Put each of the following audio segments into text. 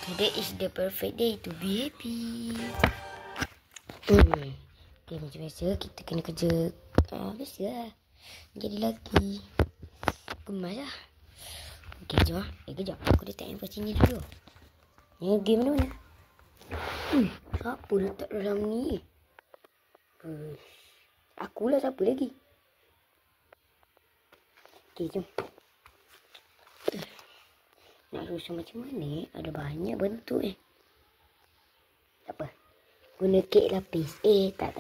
Today is the perfect day to be happy. Okay, macam biasa kita kena kerja biasalah. Jadi lagi kemas lah. Okay, jom lah. Kejap. Aku letak handphone sini dulu. Ni game mana? Siapa letak dalam ni? Akulah, siapa lagi? Okay, jom. Nak rusuh macam mana? Ada banyak bentuk Tak apa. Guna kek lapis. Tak.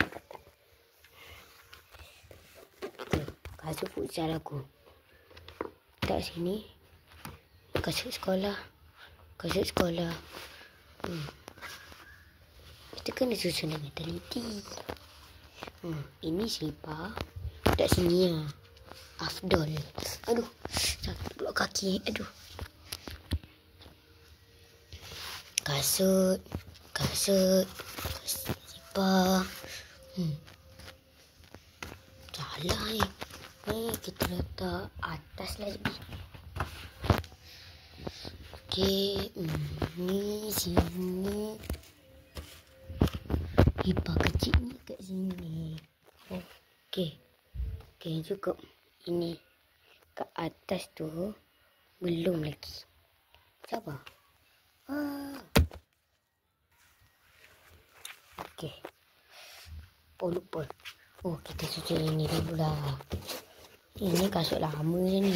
Okay, kasut futsal aku. Tak sini. Kasut sekolah. Kita kena susun dengan teliti. Ini selipar. Tak sini lah. Afdol. Aduh. Sakit pula kaki. Aduh. Kasut selipar. Salah kita letak atas lagi. Okey, ni sini. Selipar kecil ni kat sini. Okey, cukup. Ini kat atas tu belum lagi. Sabar. Okey. Lupa. Kita susun ini dulu lah. Ini kasut lama je ni.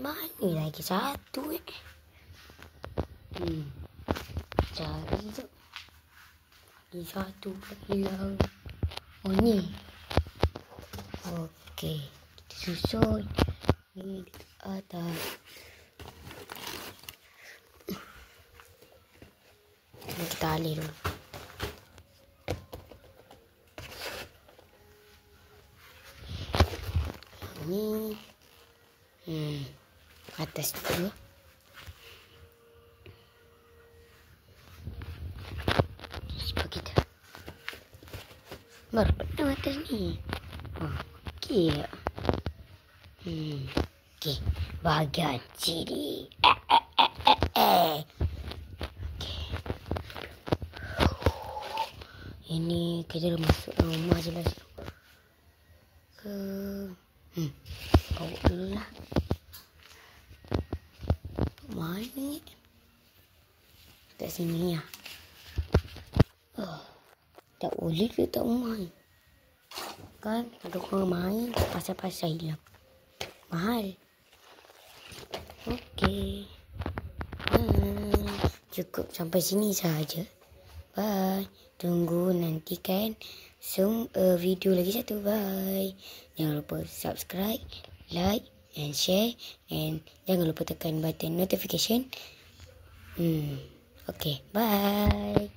Mana lagi satu cari je. Lagi satu hilang. Ni. Okey. Kita susun. Ni di atas. Kita alih dulu. Ni atas dulu. Cuba kita. Baru pernah atas ni. Okey. Okey. Bahagian sini. Ini kita dah masuk rumah je lah. Bawa dulu lah. Mana ni? Kat sini lah. Tak boleh ke tak main? Kan ada orang main pasal-pasal hilang. Mahal. Okey. Cukup sampai sini saja. Bye. Tunggu nantikan video lagi satu. Bye. Jangan lupa subscribe, like and share. And jangan lupa tekan button notification. Okay. Bye.